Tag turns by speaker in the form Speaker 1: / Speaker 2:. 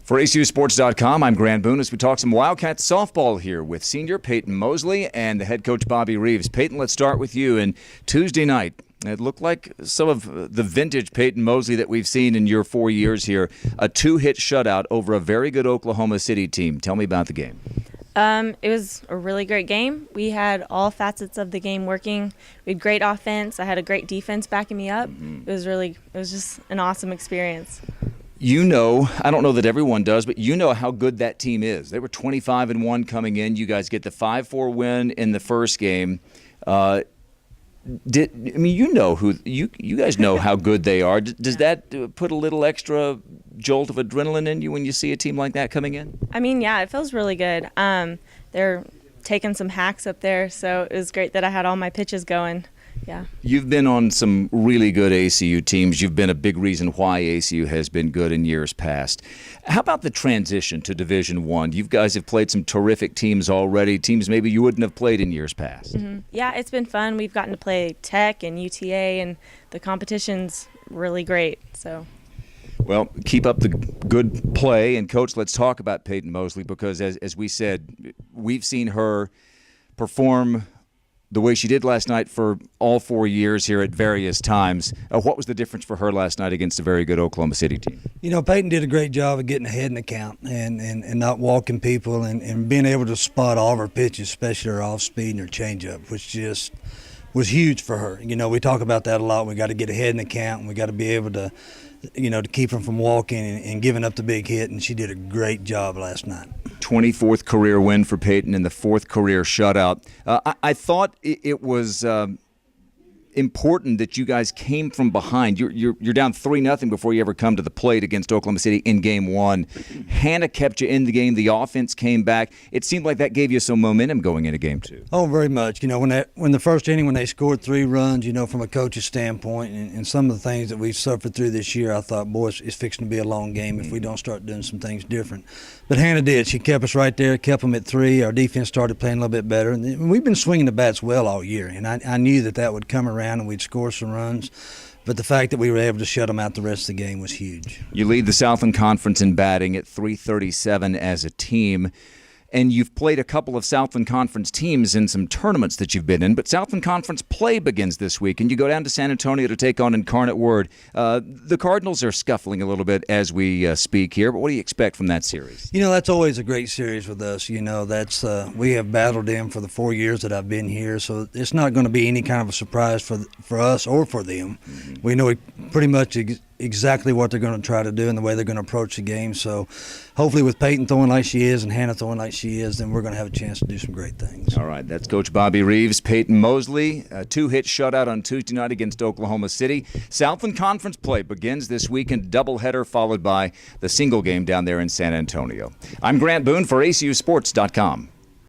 Speaker 1: For ACUsports.com, I'm Grant Boone as we talk some Wildcats softball here with senior Peyton Mosley and the head coach Bobby Reeves. Peyton, let's start with you. And Tuesday night, it looked like some of the vintage Peyton Mosley that we've seen in your 4 years here. A 2-hit shutout over a very good Oklahoma City team. Tell me about the game.
Speaker 2: It was a really great game. We had all facets of the game working. We had great offense. I had a great defense backing me up. It was just an awesome experience.
Speaker 1: You know, I don't know that everyone does, but you know how good that team is. They were 25-1 coming in. You guys get the 5-4 win in the first game. You guys know how good they are. Does that put a little extra jolt of adrenaline in you when you see a team like that coming in?
Speaker 2: I mean, yeah, it feels really good. They're taking some hacks up there, so it was great that I had all my pitches going. Yeah. You've
Speaker 1: been on some really good ACU teams. You've been a big reason why ACU has been good in years past. How about the transition to Division I? You guys have played some terrific teams already, teams maybe you wouldn't have played in years past.
Speaker 2: Mm-hmm. Yeah, it's been fun. We've gotten to play Tech and UTA, and the competition's really great. So.
Speaker 1: Well, keep up the good play. And, Coach, let's talk about Peyton Mosley because, as we said, we've seen her perform the way she did last night for all 4 years here at various times. What was the difference for her last night against a very good Oklahoma City team?
Speaker 3: You know, Peyton did a great job of getting ahead in the count and not walking people and being able to spot all of her pitches, especially her off speed and her changeup, which just was huge for her. You know, we talk about that a lot. We got to get ahead in the count and we got to be able to, to keep them from walking and giving up the big hit, and she did a great job last night.
Speaker 1: 24th career win for Peyton and the 4th career shutout. I thought it was important that you guys came from behind. You're down 3-0 before you ever come to the plate against Oklahoma City in Game 1. Hannah kept you in the game. The offense came back. It seemed like that gave you some momentum going into Game 2.
Speaker 3: Oh, very much. You know, when the first inning, when they scored 3 runs, from a coach's standpoint and some of the things that we've suffered through this year, I thought, boy, it's fixing to be a long game if we don't start doing some things different. But Hannah did. She kept us right there, kept them at 3. Our defense started playing a little bit better. And we've been swinging the bats well all year, and I knew that would come around and we'd score some runs. But the fact that we were able to shut them out the rest of the game was huge.
Speaker 1: You lead the Southland Conference in batting at .337 as a team. And you've played a couple of Southland Conference teams in some tournaments that you've been in, but Southland Conference play begins this week, and you go down to San Antonio to take on Incarnate Word. The Cardinals are scuffling a little bit as we speak here, but what do you expect from that series?
Speaker 3: That's always a great series with us. That's we have battled them for the 4 years that I've been here, so it's not going to be any kind of a surprise for us or for them. Mm-hmm. We know pretty much exactly what they're going to try to do and the way they're going to approach the game. So hopefully with Peyton throwing like she is and Hannah throwing like she is, then we're going to have a chance to do some great things.
Speaker 1: All right, that's Coach Bobby Reeves. Peyton Mosley, a 2-hit shutout on Tuesday night against Oklahoma City. Southland Conference play begins this weekend, doubleheader followed by the single game down there in San Antonio. I'm Grant Boone for ACUsports.com.